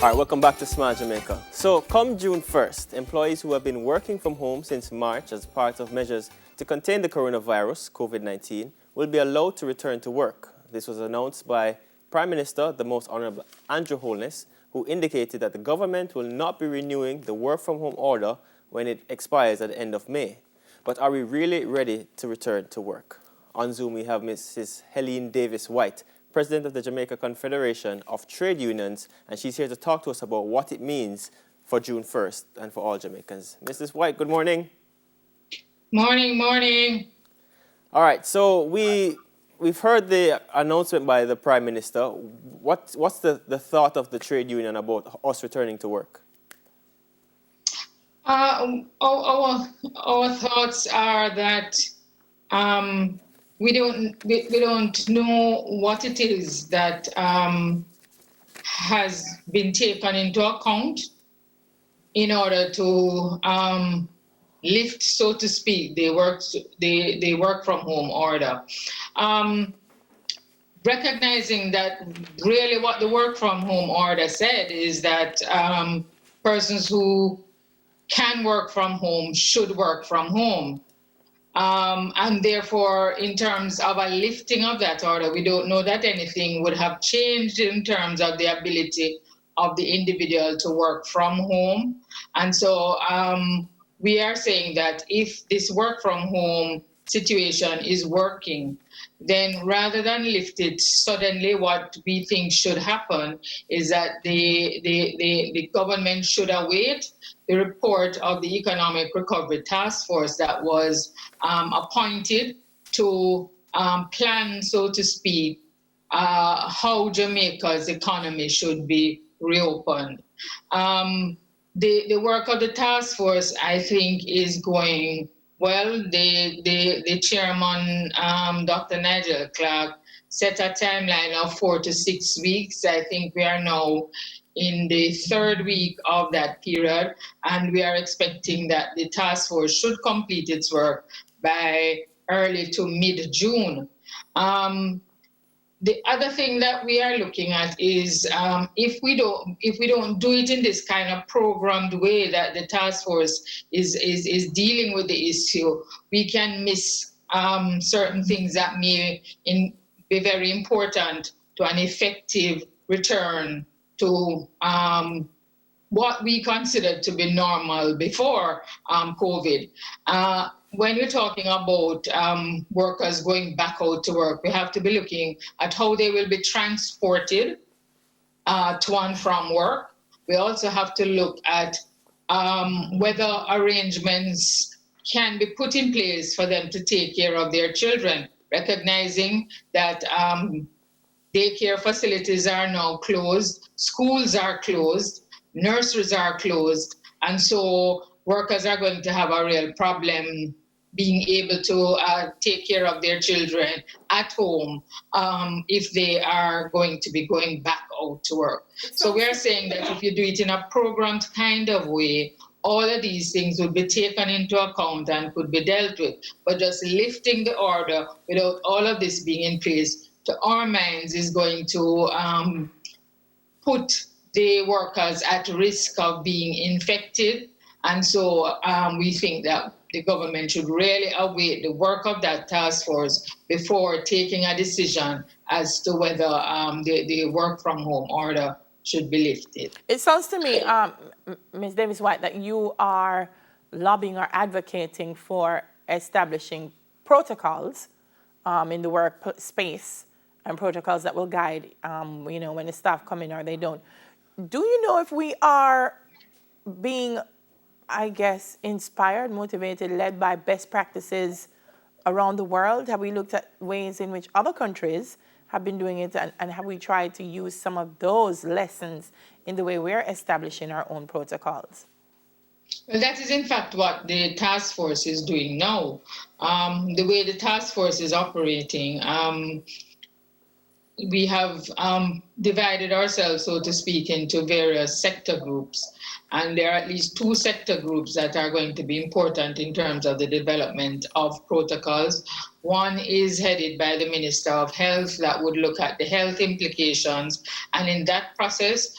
All right, welcome back to Smart Jamaica. So, come June 1st, employees who have been working from home since March as part of measures to contain the coronavirus, COVID-19, will be allowed to return to work. This was announced by Prime Minister, the Most Honorable Andrew Holness, who indicated that the government will not be renewing the work-from-home order when it expires at the end of May. But are we really ready to return to work? On Zoom, we have Mrs. Helene Davis-White, President of the Jamaica Confederation of Trade Unions, and she's here to talk to us about what it means for June 1st and for all Jamaicans. Mrs. White, good morning. Morning. All right, so we've heard the announcement by the Prime Minister. What's the thought of the trade union about us returning to work? Our thoughts are that we don't know what it is that has been taken into account in order to lift, so to speak, the work from home order. Recognizing that really what the work from home order said is that persons who can work from home should work from home. And therefore, in terms of a lifting of that order, we don't know that anything would have changed in terms of the ability of the individual to work from home. And so we are saying that if this work from home situation is working, then rather than lift it suddenly, what we think should happen is that the government should await the report of the Economic Recovery Task Force that was appointed to plan, so to speak, how Jamaica's economy should be reopened. The work of the task force, I think, is going well. The chairman, Dr. Nigel Clark, set a timeline of 4 to 6 weeks. I think we are now in the third week of that period, and we are expecting that the task force should complete its work by early to mid-June. The other thing that we are looking at is if we don't do it in this kind of programmed way that the task force is dealing with the issue, we can miss certain things that may be very important to an effective return to what we considered to be normal before COVID. When we're talking about workers going back out to work, we have to be looking at how they will be transported to and from work. We also have to look at whether arrangements can be put in place for them to take care of their children, recognizing that daycare facilities are now closed, schools are closed, nurseries are closed, and so workers are going to have a real problem being able to take care of their children at home if they are going to be going back out to work. So we are saying that if you do it in a programmed kind of way, all of these things would be taken into account and could be dealt with. But just lifting the order without all of this being in place, to our minds, is going to put the workers at risk of being infected. And so we think that the government should really await the work of that task force before taking a decision as to whether the work from home order should be lifted. It sounds to me, Ms. Davis-White, that you are lobbying or advocating for establishing protocols in the workspace and protocols that will guide, when the staff come in or they don't. Do you know if we are being, I guess, inspired, motivated, led by best practices around the world? Have we looked at ways in which other countries have been doing it, and have we tried to use some of those lessons in the way we're establishing our own protocols? Well, that is in fact what the task force is doing now. The way the task force is operating, we have divided ourselves, so to speak, into various sector groups. And there are at least 2 sector groups that are going to be important in terms of the development of protocols. One is headed by the Minister of Health that would look at the health implications. And in that process,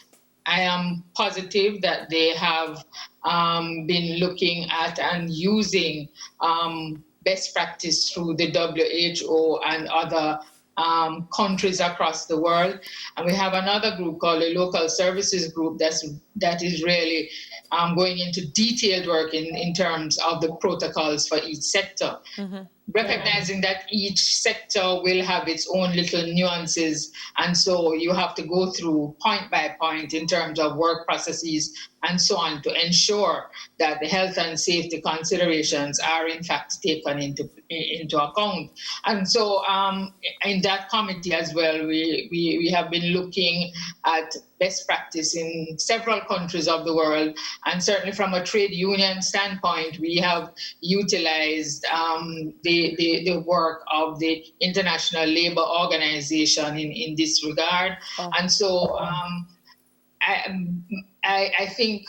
I am positive that they have been looking at and using best practice through the WHO and other countries across the world. And we have another group called the Local Services Group that is really going into detailed work in terms of the protocols for each sector. Recognizing that each sector will have its own little nuances, and so you have to go through point by point in terms of work processes and so on to ensure that the health and safety considerations are in fact taken into account. And so in that committee as well, we have been looking at best practice in several countries of the world, and certainly from a trade union standpoint, we have utilized the work of the International Labour Organization in this regard. And so I think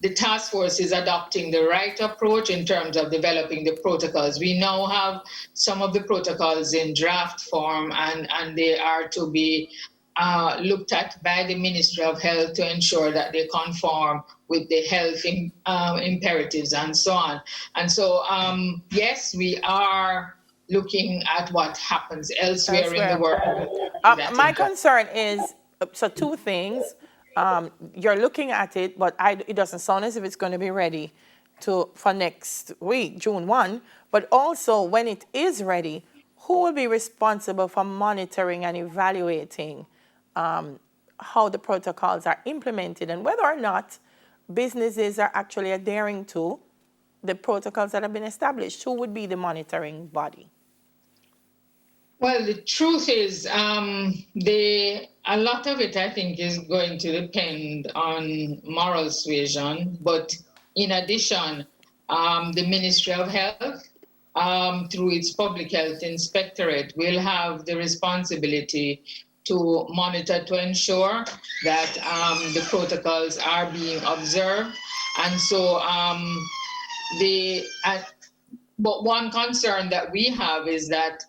the task force is adopting the right approach in terms of developing the protocols. We now have some of the protocols in draft form, and they are to be looked at by the Ministry of Health to ensure that they conform with the health imperatives and so on. And so, yes, we are looking at what happens elsewhere in the world. My concern is, so two things. You're looking at it, but it doesn't sound as if it's going to be ready for next week, June 1. But also, when it is ready, who will be responsible for monitoring and evaluating how the protocols are implemented and whether or not businesses are actually adhering to the protocols that have been established? Who would be the monitoring body? Well, the truth is, a lot of it, I think, is going to depend on moral suasion. But in addition, the Ministry of Health, through its Public Health Inspectorate, will have the responsibility to monitor to ensure that the protocols are being observed. And so but one concern that we have is that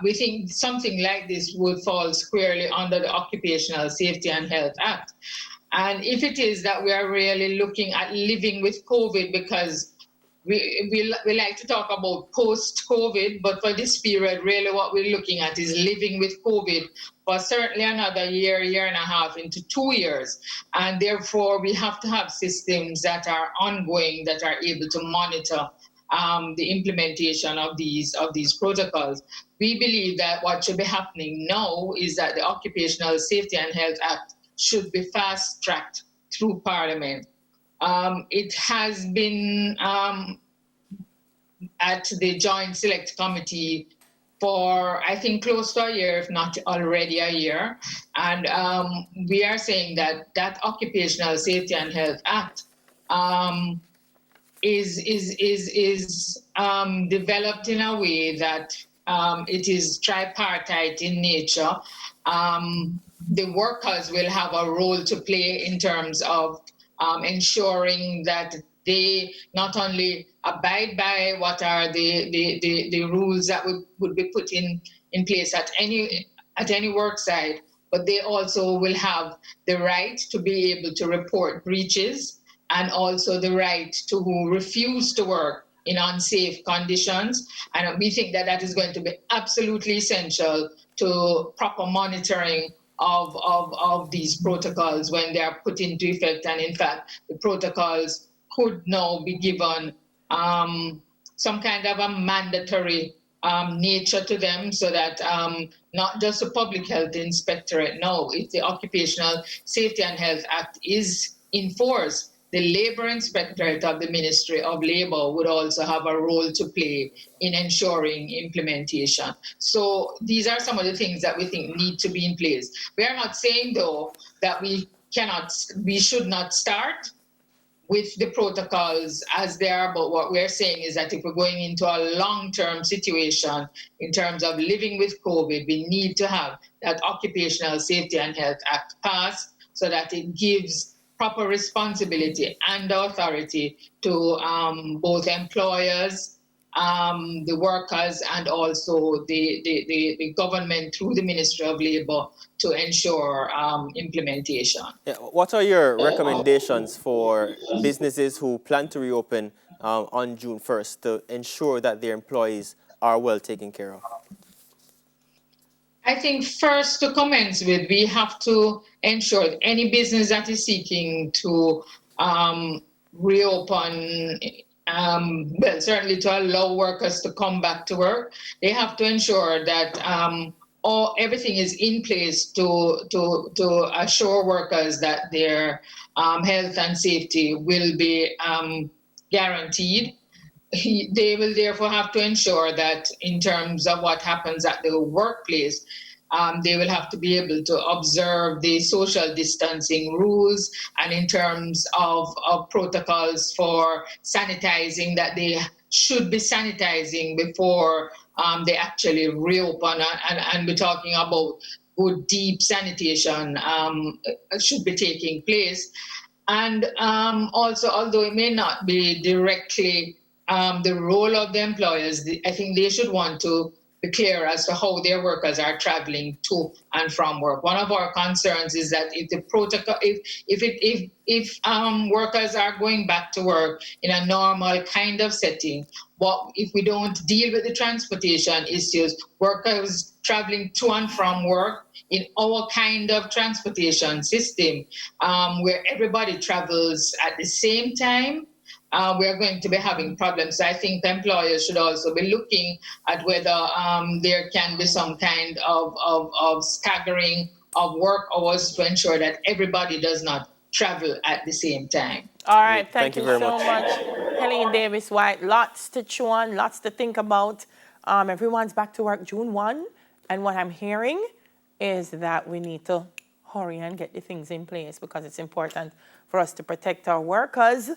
we think something like this would fall squarely under the Occupational Safety and Health Act. And if it is that we are really looking at living with COVID, because we like to talk about post-COVID, but for this period, really what we're looking at is living with COVID for certainly another year, year and a half, into 2 years. And therefore, we have to have systems that are ongoing, that are able to monitor the implementation of these protocols. We believe that what should be happening now is that the Occupational Safety and Health Act should be fast-tracked through Parliament. It has been at the Joint Select Committee for, I think, close to a year, if not already a year. And we are saying that Occupational Safety and Health Act is developed in a way that it is tripartite in nature. The workers will have a role to play in terms of ensuring that they not only abide by what are the rules that would be put in place at any work site, but they also will have the right to be able to report breaches and also the right to refuse to work in unsafe conditions. And we think that is going to be absolutely essential to proper monitoring of these protocols when they are put into effect. And in fact, the protocols could now be given some kind of a mandatory nature to them, so that not just the Public Health Inspectorate, no, if the Occupational Safety and Health Act is enforced, the Labour Inspectorate of the Ministry of Labour would also have a role to play in ensuring implementation. So these are some of the things that we think need to be in place. We are not saying, though, that we should not start with the protocols as they are, but what we're saying is that if we're going into a long-term situation in terms of living with COVID, we need to have that Occupational Safety and Health Act passed so that it gives proper responsibility and authority to both employers the workers and also the government through the Ministry of Labour to ensure implementation. Yeah, what are your recommendations for businesses who plan to reopen on June 1st to ensure that their employees are well taken care of? I think first to commence with, we have to ensure that any business that is seeking to reopen, well, certainly to allow workers to come back to work, they have to ensure that everything is in place to assure workers that their health and safety will be guaranteed. They will therefore have to ensure that in terms of what happens at the workplace, they will have to be able to observe the social distancing rules, and in terms of protocols for sanitizing, that they should be sanitizing before they actually reopen. And we're talking about good deep sanitation should be taking place. And also, although it may not be directly the role of the employers, I think they should want to be clear as to how their workers are traveling to and from work. One of our concerns is that if the protocol, if workers are going back to work in a normal kind of setting, what if we don't deal with the transportation issues, workers traveling to and from work in our kind of transportation system, where everybody travels at the same time, we are going to be having problems. So I think employers should also be looking at whether there can be some kind of staggering of work hours to ensure that everybody does not travel at the same time. All right, Thank thank you you very so much. much, Helene Davis-White. Lots to chew on, lots to think about. Everyone's back to work June 1, and what I'm hearing is that we need to hurry and get the things in place because it's important for us to protect our workers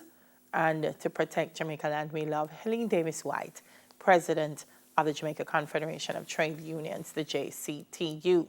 and to protect Jamaica land we love. Helene Davis-White, President of the Jamaica Confederation of Trade Unions, the JCTU.